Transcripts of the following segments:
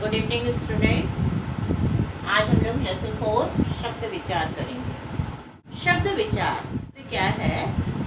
Good evening student. आज हम लोग लेसन 4 शब्द विचार करेंगे। शब्द विचार क्या है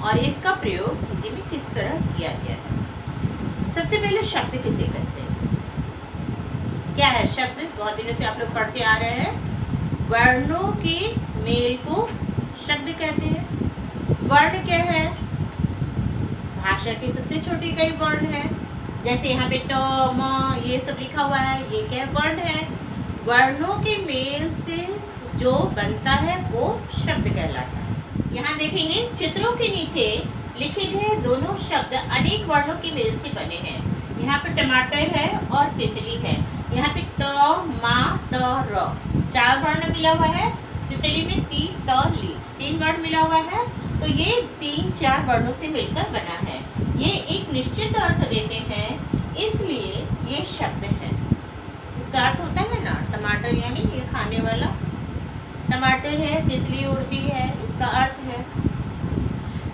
और इसका प्रयोग हिंदी में किस तरह किया गया है। सबसे पहले शब्द किसे कहते हैं? क्या है शब्द? बहुत दिनों से आप लोग पढ़ते आ रहे हैं। वर्णों के मेल को शब्द कहते हैं। वर्ण क्या है? भाषा की सबसे छोटी इकाई वर्ण है। जैसे यहाँ पे ट म ये सब लिखा हुआ है, ये क्या वर्ण है? वर्णों के मेल से जो बनता है वो शब्द कहलाता है। यहाँ देखेंगे चित्रों के नीचे लिखे गए दोनों शब्द अनेक वर्णों के मेल से बने हैं। यहाँ पे टमाटर है और तितली है। यहाँ पे ट मा ट र 4 वर्ण मिला हुआ है। तितली में ती त ली 3 वर्ण मिला हुआ है। तो ये 3-4 वर्णों से मिलकर बना है। ये एक निश्चित अर्थ देते हैं, इसलिए ये शब्द है। इसका अर्थ होता है ना, टमाटर यानी ये खाने वाला टमाटर है, तितली उड़ती है, इसका अर्थ है।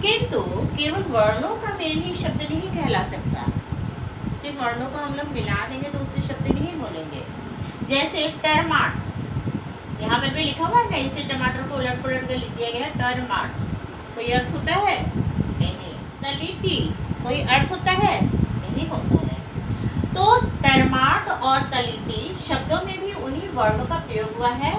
किंतु केवल वर्णों का मेल ही शब्द नहीं कहला सकता। सिर्फ वर्णों को हम लोग मिला देंगे तो उससे शब्द नहीं बोलेंगे। जैसे टमाट, यहाँ पर भी लिखा हुआ है ना, इसे टमाटर को उलट पुलट कर लिख दिया गया टमाट। कोई अर्थ होता है? नहीं। तलीटी कोई अर्थ होता है? नहीं होता है। तो टमाट और तलीटी शब्दों में भी उन्हीं वर्णों का प्रयोग हुआ है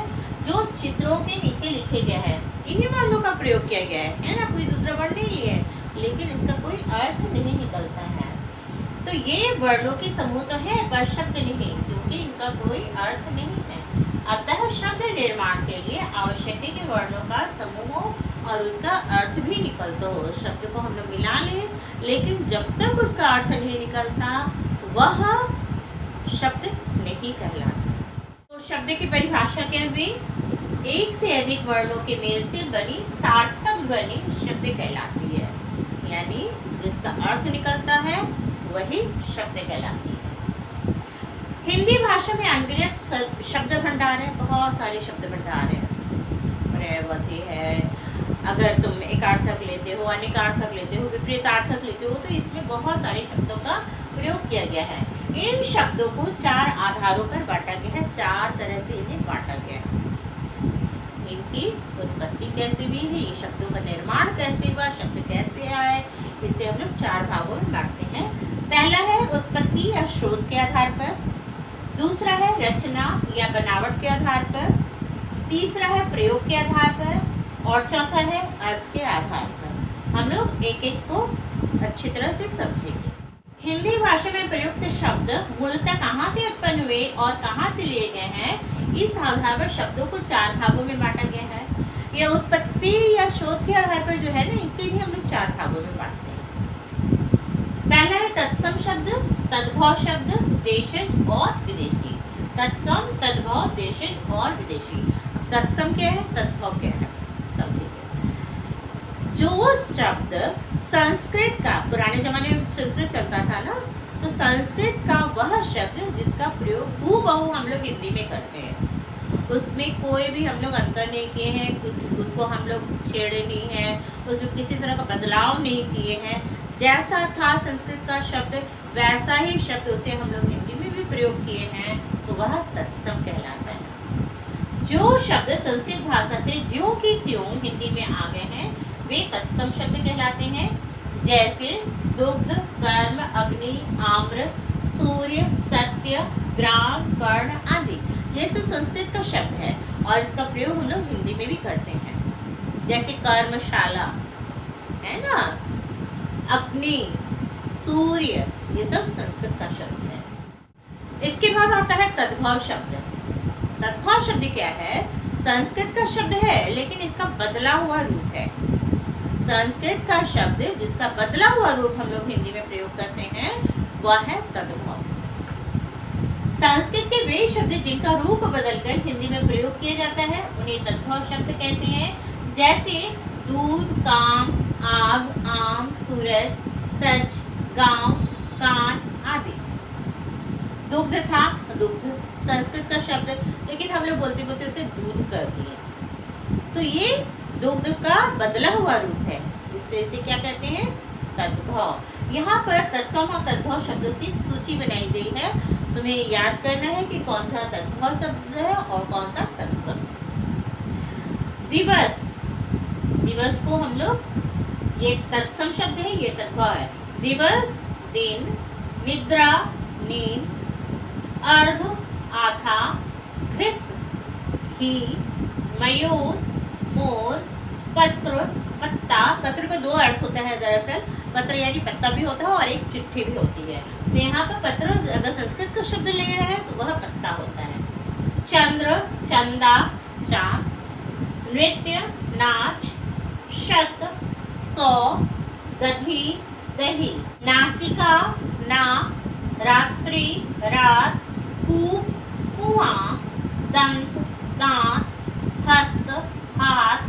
जो चित्रों के नीचे लिखे गए हैं। इन्हीं वर्णों का प्रयोग किया गया है ना, कोई दूसरा वर्ण नहीं लिए, लेकिन इसका कोई अर्थ नहीं निकलता है। तो ये वर्णों के समूह तो है पर शब्द नहीं, क्योंकि इनका कोई अर्थ नहीं है। अतः शब्द निर्माण के लिए आवश्यक है कि वर्णों का समूह हो और उसका अर्थ भी निकलता हो। शब्द को हम लोग मिला लें, लेकिन जब तक उसका अर्थ नहीं निकलता वह शब्द नहीं कहलाता। तो शब्द की परिभाषा क्या हुई? एक से अधिक वर्णों के मेल से बनी सार्थक ध्वनि शब्द कहलाती है। यानी जिसका अर्थ निकलता है वही शब्द कहलाती है। हिंदी भाषा में अनगिनत शब्द भंडार है, बहुत सारे शब्द भंडार है। प्रयवची है, अगर तुम एकार्थक लेते हो, अनेकार्थक लेते हो, विपरीतार्थक लेते हो, तो इसमें बहुत सारे शब्दों का प्रयोग किया गया है। इन शब्दों को 4 आधारों पर बांटा गया है। 4 तरह से इन्हें बांटा गया है। इनकी उत्पत्ति कैसे हुई है, ये शब्दों का निर्माण कैसे हुआ, शब्द कैसे आए, इसे हम लोग 4 भागों में बांटते हैं। पहला है उत्पत्ति या स्रोत के आधार पर, दूसरा है रचना या बनावट के आधार पर, तीसरा है प्रयोग के आधार पर और चौथा है अर्थ के आधार पर। हम लोग एक एक को अच्छी तरह से समझेंगे। हिंदी भाषा में प्रयुक्त शब्द मूलतः कहाँ से उत्पन्न हुए और कहाँ से लिए गए हैं, इस आधार पर शब्दों को 4 भागों में बांटा गया है। यह उत्पत्ति या स्रोत के आधार पर जो है ना, इसे भी हम लोग 4 भागों में बांटते हैं। पहला है तत्सम शब्द, तद्भव शब्द, देशज और विदेशी। तत्सम, तद्भव, देशज और विदेशी। तत्सम क्या है, तद्भव क्या है, समझिए। जो शब्द संस्कृत का, पुराने जमाने में संस्कृत चलता था ना, तो संस्कृत का वह शब्द जिसका प्रयोग हूबहू हम लोग हिंदी में करते हैं, उसमें कोई भी हम लोग अंतर नहीं किए हैं, उसको हम लोग छेड़े नहीं हैं, उसमें किसी तरह का बदलाव नहीं किए हैं। जैसा था संस्कृत का शब्द वैसा ही शब्द उसे हम लोग हिंदी में भी प्रयोग किए हैं, तो वह तत्सम कहलाता है। जो शब्द संस्कृत भाषा से ज्यों की त्यों हिंदी में आ गए हैं वे तत्सम शब्द कहलाते हैं। जैसे दुग्ध, कर्म, अग्नि, आम्र, सूर्य, सत्य, ग्राम, कर्ण आदि, ये सब संस्कृत का शब्द है और इसका प्रयोग हम लोग हिंदी में भी करते हैं। जैसे कर्मशाला है ना, अग्नि, सूर्य, ये सब संस्कृत का शब्द है। इसके बाद आता है तद्भव शब्द। तद्भव शब्द क्या है? संस्कृत का शब्द है लेकिन इसका बदला हुआ रूप है। संस्कृत का शब्द जिसका बदला हुआ रूप हम लोग हिंदी में प्रयोग करते हैं वह है तद्भव। संस्कृत के वे शब्द जिनका रूप बदलकर हिंदी में प्रयोग किया जाता है उन्हें तद्भव शब्द कहते हैं। जैसे दूध, काम, आग, आम, सूरज, सच, गांव, कान आदि। दुग्ध था, दुग्ध संस्कृत का शब्द, लेकिन हम लोग बोलते बोलते उसे दूध कर दिए, तो ये दुग्ध का बदला हुआ रूप है, इसलिए इसे क्या कहते हैं? तद्भव। यहाँ पर तत्सम और तद्भव शब्दों की सूची बनाई गई है, तुम्हें याद करना है कि कौन सा तत्भव शब्द है और कौन सा तत्सम। दिवस, दिवस को हम लोग, ये तत्सम शब्द है, ये तत्भव है। दिवस दिन, निद्रा नींद, अर्ध आधा, घृत घी, मयूर मोर, पत्र पत्ता। पत्र का दो अर्थ होता है दरअसल, पत्र यानी पत्ता भी होता है और एक चिट्ठी भी होती है। तो यहाँ पर पत्र अगर संस्कृत का शब्द ले रहे हैं तो वह पत्ता होता है। चंद्र चंदा चांद, नृत्य नाच, शत सौ, दधी दही, नासिका नाक, रात्रि रात, कूप कुआं, दंत दांत, हस्त हाथ,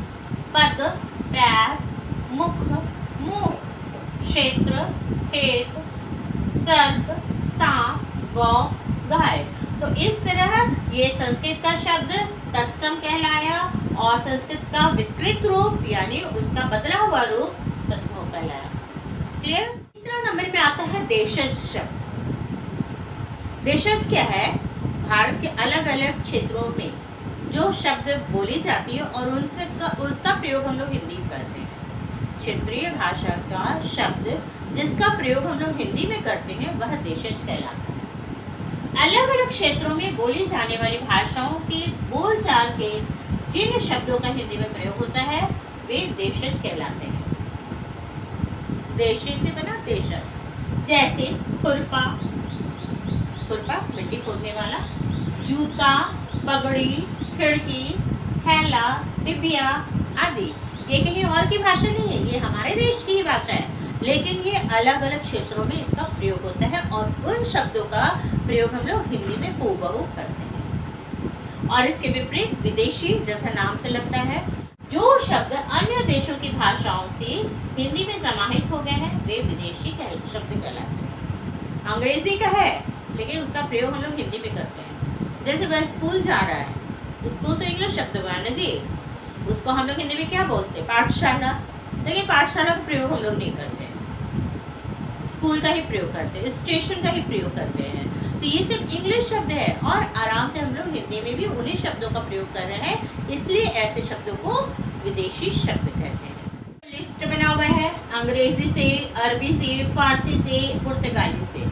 पद पैर, मुख मुख, क्षेत्र खेत, सर्प सांप, गौ गाय। तो इस तरह ये संस्कृत का शब्द तत्सम कहलाया और संस्कृत का विकृत रूप यानी उसका बदला हुआ रूप तत्भव कहलाया। क्लियर। तीसरा नंबर में आता है देशज शब्द। देशज क्या है? भारत के अलग अलग क्षेत्रों में जो शब्द बोली जाती है और उसका प्रयोग हम लोग हिंदी में करते हैं। क्षेत्रीय भाषा का शब्द जिसका प्रयोग हम लोग हिंदी में करते हैं वह देशज कहलाता है। अलग अलग क्षेत्रों में बोली जाने वाली भाषाओं की बोलचाल के जिन शब्दों का हिंदी में प्रयोग होता है वे देशज कहलाते हैं। देशी से बना देशज। जैसे खुरपा, खुरपा मिट्टी खोदने वाला, जूता, पगड़ी, खिड़की, थैला, डिबिया आदि। ये कहीं और की भाषा नहीं है, ये हमारे देश की ही भाषा है, लेकिन ये अलग अलग क्षेत्रों में इसका प्रयोग होता है और उन शब्दों का प्रयोग हम लोग हिंदी में हूबहू करते हैं। और इसके विपरीत विदेशी, जैसा नाम से लगता है, जो शब्द अन्य देशों की भाषाओं से हिंदी में समाहित हो गए हैं वे विदेशी शब्द कहलाते हैं। अंग्रेजी का है लेकिन उसका प्रयोग हम लोग हिंदी में करते हैं। जैसे वह स्कूल जा रहा है, स्कूल तो इंग्लिश शब्द हुआ ना जी, उसको हम लोग हिंदी में क्या बोलते हैं? पाठशाला। लेकिन पाठशाला का प्रयोग हम लोग नहीं करते, स्कूल का ही प्रयोग करते हैं, स्टेशन का ही प्रयोग करते हैं। तो ये सिर्फ इंग्लिश शब्द है और आराम से हम लोग हिंदी में भी उन्हीं शब्दों का प्रयोग कर रहे हैं, इसलिए ऐसे शब्दों को विदेशी शब्द कहते हैं। लिस्ट बना हुआ है अंग्रेजी से, अरबी से, फारसी से, पुर्तगाली से।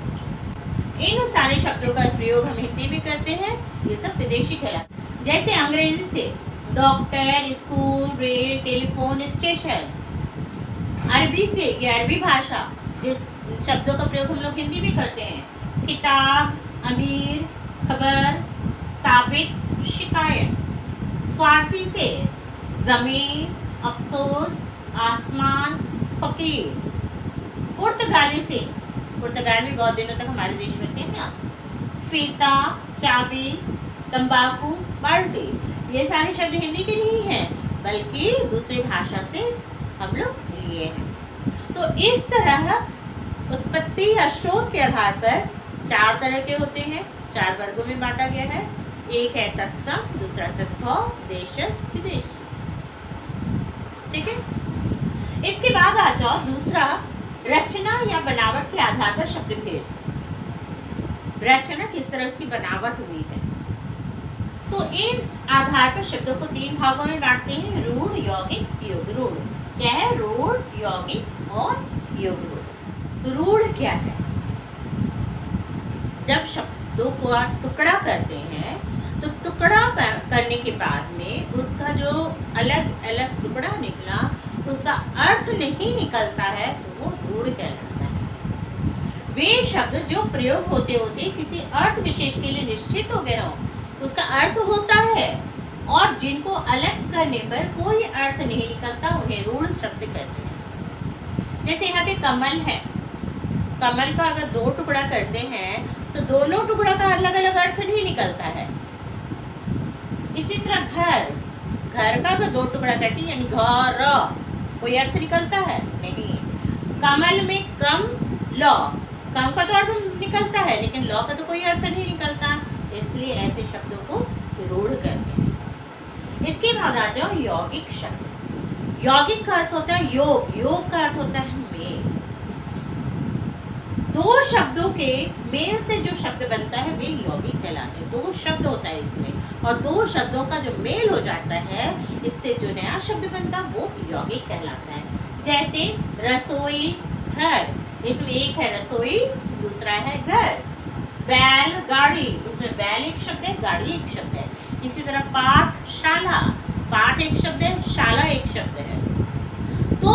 इन सारे शब्दों का प्रयोग हम हिंदी में करते हैं, ये सब विदेशी कहलाते हैं। जैसे अंग्रेजी से doctor, school, rail, telephone, station. अरबी से, ये अरबी भाषा, जिस शब्दों का प्रयोग हम लोग हिंदी में करते हैं, किताब, अमीर, खबर, साबित, शिकायत। फारसी से जमीन, अफसोस, आसमान, फकीर। पुर्तगाली से, पुर्तगाल में बहुत दिनों तक हमारे देश में थे ना, फीता, चाबी, तंबाकू, बाल्टी। ये सारे शब्द हिंदी के नहीं हैं बल्कि दूसरी भाषा से हम लोग लिए हैं। तो इस तरह उत्पत्ति या स्रोत के आधार पर चार तरह के होते हैं, चार वर्गों में बांटा गया है। एक है तत्सम, दूसरा तत्भव, देशज, विदेशी। ठीक है। इसके बाद आ जाओ दूसरा, रचना या बनावट के आधार पर शब्द भेद। रचना किस तरह उसकी बनावट हुई है, तो इस आधार पर शब्दों को तीन भागों में बांटते हैं, रूढ़, यौगिक, योग। रूढ़ क्या है? रूढ़, यौगिक और योग रूढ़। रूढ़ क्या है? जब शब्दों को टुकड़ा करते हैं तो टुकड़ा करने के बाद में उसका जो अलग अलग टुकड़ा निकला उसका अर्थ नहीं निकलता है तो वो रूढ़ कहलाता है। वे शब्द जो प्रयोग होते होते किसी अर्थ विशेष के लिए निश्चित हो गए हों, उसका अर्थ होता है और जिनको अलग करने पर कोई अर्थ नहीं निकलता उन्हें रूढ़ शब्द कहते हैं। जैसे यहाँ पे कमल है, कमल का अगर दो टुकड़ा करते हैं तो दोनों टुकड़ा का अलग अलग अर्थ नहीं निकलता है। इसी तरह घर, घर का अगर दो टुकड़ा करते हैं यानी घर, कोई अर्थ निकलता है नहीं। कमल में कम लौ, कम का तो अर्थ निकलता है लेकिन लौ का तो कोई अर्थ नहीं निकलता, इसलिए ऐसे शब्दों को रूढ़ कहते हैं। इसके बाद आ जाओ यौगिक शब्द। यौगिक का अर्थ होता है योग, योग का अर्थ होता है मेल। दो शब्दों के मेल से जो शब्द बनता है वे यौगिक कहलाते हैं। 2 शब्द होता है इसमें और 2 शब्दों का जो मेल हो जाता है इससे जो नया शब्द बनता है वो यौगिक कहलाता है। जैसे रसोई घर, इसमें एक है रसोई, दूसरा है घर। बैल गाड़ी, उसमें बैल एक शब्द है, गाड़ी एक शब्द है। इसी तरह पाठशाला, पाठ एक शब्द है, शाला एक शब्द है। तो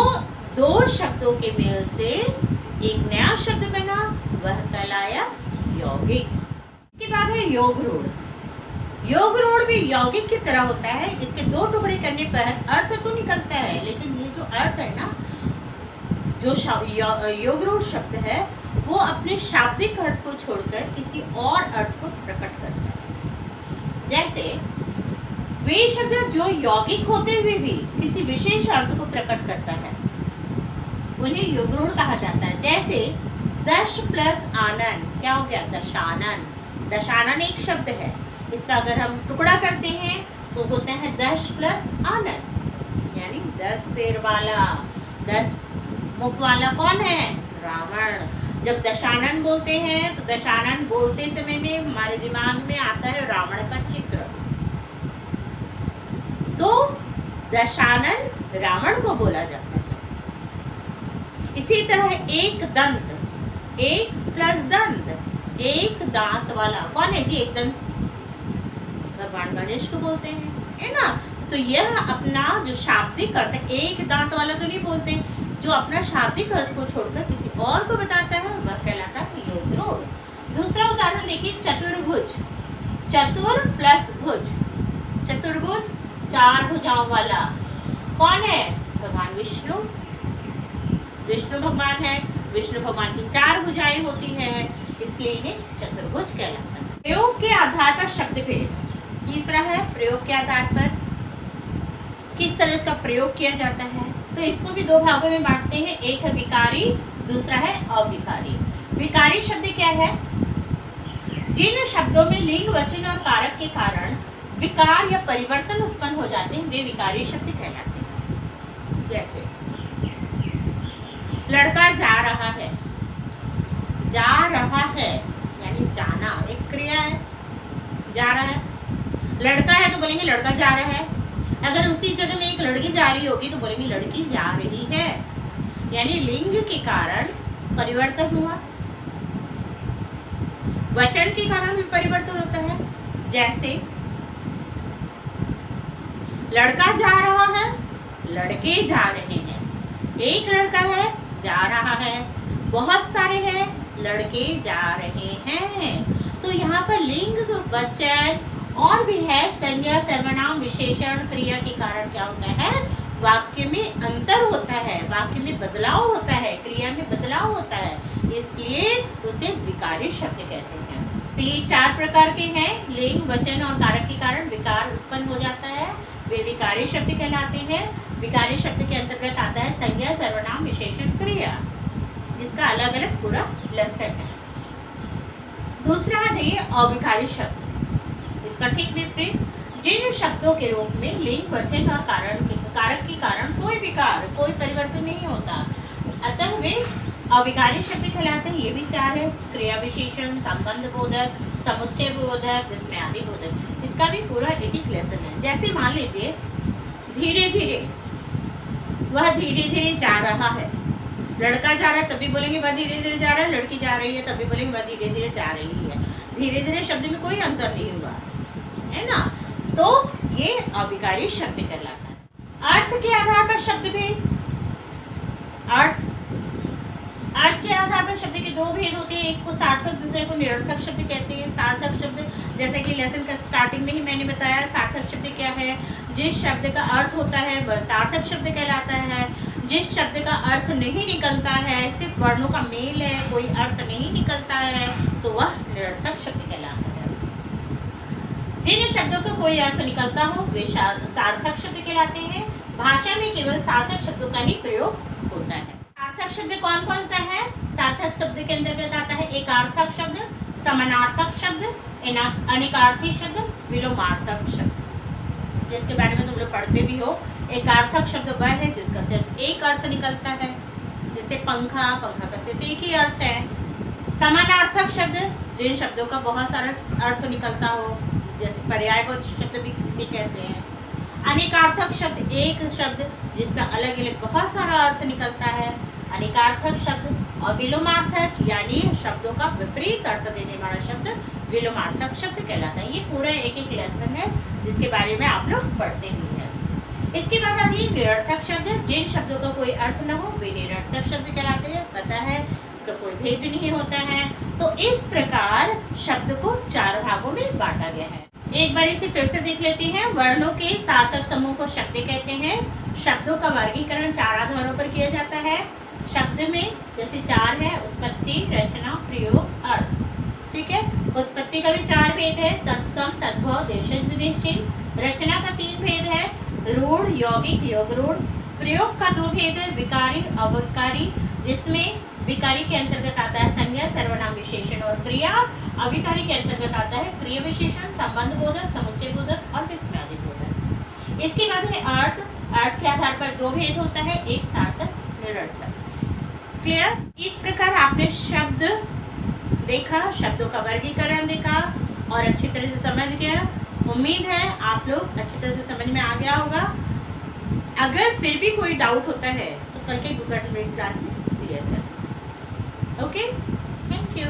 2 शब्दों के मेल से एक नया शब्द बना, वह कहलाया यौगिक। इसके बाद है योग रूढ़। योग रूढ़ भी यौगिक की तरह होता है। इसके 2 टुकड़े करने पर अर्थ तो निकलता है, लेकिन ये जो अर्थ है ना, जो योग रूढ़ शब्द है वो अपने शाब्दिक अर्थ को छोड़कर किसी और अर्थ को प्रकट करता है। जैसे वे शब्द जो यौगिक होते हुए भी किसी विशेष अर्थ को प्रकट करता है उन्हें योग रूढ़ कहा जाता है। जैसे दश प्लस आनन, क्या हो गया? दशानन। दशानन एक शब्द है, इसका अगर हम टुकड़ा करते हैं तो होता है 10 प्लस आनन, यानी 10 सिर वाला, 10 मुख वाला कौन है? रावण। जब दशानन बोलते हैं तो दशानन बोलते समय में हमारे दिमाग में आता है रावण का चित्र। तो दशानन रावण को बोला जाता है। इसी तरह एक दंत, एक प्लस दंत, एक दांत वाला कौन है जी? एक दंत भगवान गणेश को बोलते हैं, है ना। तो यह अपना जो शाब्दिक अर्थ है, एक दांत वाला तो नहीं बोलते, जो अपना शाब्दिक अर्थ को छोड़कर किसी और को बताता है वह कहलाता है योग रूढ़। दूसरा उदाहरण देखिए, चतुर्भुज। चतुर प्लस भुज, चतुर्भुज 4 भुजाओं वाला कौन है? भगवान विष्णु। विष्णु भगवान है, विष्णु भगवान की 4 भुजाएं होती हैं, इसलिए इन्हें चतुर्भुज कहलाता है। प्रयोग के आधार पर शब्द भेद। तीसरा है प्रयोग के आधार पर किस तरह इसका प्रयोग किया जाता है। तो इसको भी 2 भागों में बांटते हैं, एक है विकारी, दूसरा है अविकारी। विकारी शब्द क्या है? जिन शब्दों में लिंग, वचन और कारक के कारण विकार या परिवर्तन उत्पन्न हो जाते हैं वे विकारी शब्द कहलाते हैं। जैसे लड़का जा रहा है, जा रहा है यानी जाना एक क्रिया है, जा रहा है। लड़का है तो बोलेंगे लड़का जा रहा है। अगर उसी जगह में एक लड़की जा रही होगी तो बोलेंगे लड़की जा रही है, यानी लिंग के कारण परिवर्तन हुआ। वचन के कारण भी परिवर्तन होता है। जैसे लड़का जा रहा है, लड़के जा रहे हैं। एक लड़का है, जा रहा है, बहुत सारे हैं, लड़के जा रहे हैं। तो यहाँ पर लिंग, वचन और भी है संज्ञा, सर्वनाम, विशेषण, क्रिया के कारण क्या होता है? वाक्य में अंतर होता है, वाक्य में बदलाव होता है, क्रिया में बदलाव होता है, इसलिए उसे विकारी शब्द कहते हैं। तो ये 4 प्रकार के हैं, लिंग, वचन और कारक के कारण विकार उत्पन्न हो जाता है, वे विकारी शब्द कहलाते हैं। विकारी शब्द के अंतर्गत आता है संज्ञा, सर्वनाम, विशेषण, क्रिया, जिसका अलग अलग पूरा लेसन है। दूसरा आ जाइए अविकारी शब्द। इसका ठीक विपरीत, जिन शब्दों के रूप में लिंग, वचन और कारक के कारण कोई विकार, कोई परिवर्तन नहीं होता, अतः वे अविकारी शब्द कहलाते हैं। ये भी 4 है, क्रिया विशेषण, संबंध बोधक, समुच्चय बोधक, विस्मय आदि बोधक। इसका भी पूरा एक लेसन है। जैसे मान लीजिए धीरे धीरे, वह धीरे धीरे जा रहा है। लड़का जा रहा है तब भी बोलेंगे वह धीरे धीरे जा रहा है, लड़की जा रही है तब भी बोलेंगे वह धीरे धीरे जा रही है। धीरे धीरे शब्द में कोई अंतर नहीं हुआ, है ना। तो ये अविकारी शब्द कहलाता है। अर्थ के आधार पर शब्द भेद। अर्थ के आधार पर शब्द के 2 भेद होते हैं, एक को सार्थक, दूसरे को निरर्थक शब्द कहते हैं। सार्थक शब्द जैसे कि लेसन का स्टार्टिंग में ही मैंने बताया, सार्थक शब्द क्या है? जिस शब्द का अर्थ होता है वह सार्थक शब्द कहलाता है। जिस शब्द का अर्थ नहीं निकलता है, सिर्फ वर्णों का मेल है, कोई अर्थ नहीं निकलता है, तो वह निरर्थक शब्द कहलाता है। जिन शब्दों का कोई अर्थ निकलता हो वे सार्थक शब्द कहलाते हैं। भाषा में केवल सार्थक शब्दों का ही प्रयोग होता है। सार्थक शब्द कौन कौन सा है? सार्थक शब्द के अंतर्गत आता है एकार्थक शब्द, समानार्थक शब्द, अनेकार्थी शब्द, विलोमार्थक शब्द, जिसके बारे में तुम लोग पढ़ते भी हो। एकार्थक शब्द वह है जिसका सिर्फ एक अर्थ निकलता है, जैसे पंखा, पंखा का सिर्फ एक ही अर्थ है। समानार्थक शब्द, जिन शब्दों का बहुत सारा अर्थ निकलता हो, जैसे पर्यायवाची शब्द भी जिसे कहते हैं। अनेकार्थक शब्द, एक शब्द जिसका अलग अलग बहुत सारा अर्थ निकलता है, अनेकार्थक शब्द। और विलोमार्थक यानी शब्दों का विपरीत अर्थ देने वाला शब्द विलोमार्थक शब्द कहलाता है। ये पूरा एक एक लेसन है जिसके बारे में आप लोग पढ़ते ही हैं। इसके बाद आइए निरर्थक शब्द, जिन शब्दों का कोई अर्थ न हो वे निरर्थक शब्द कहलाते हैं। पता है इसका कोई भेद नहीं होता है। तो इस प्रकार शब्द को 4 भागों में बांटा गया है। एक बार इसे फिर से देख लेते हैं। वर्णों के सार्थक समूह को शब्द कहते हैं। शब्दों का वर्गीकरण 4 आधारों पर किया जाता है। शब्द में जैसे 4 है, उत्पत्ति, रचना, प्रयोग, अर्थ। ठीक है, उत्पत्ति का भी 4 भेद है, तत्सम, तद्भव, देशज, विदेशी। रचना का 3 भेद है, रूढ़, यौगिक, योग रूढ़। प्रयोग का 2 भेद है, विकारी, अविकारी, जिसमें विकारी के अंतर्गत आता है संज्ञा, सर्वनाम, विशेषण और क्रिया। अविकारी के अंतर्गत आता है क्रिया विशेषण, संबंध बोधक, समुच्चय बोधक और विस्मयादि बोधक। इसके बाद है अर्थ। अर्थ के आधार पर 2 भेद होता है, एक सार्थक, निरर्थक। क्लियर? इस प्रकार आपने शब्द देखा, शब्दों का वर्गीकरण देखा और अच्छी तरह से समझ गया। उम्मीद है आप लोग अच्छी तरह से समझ में आ गया होगा। अगर फिर भी कोई डाउट होता है तो कल के गूगल मीट क्लास में क्लियर करें। Okay, thank you.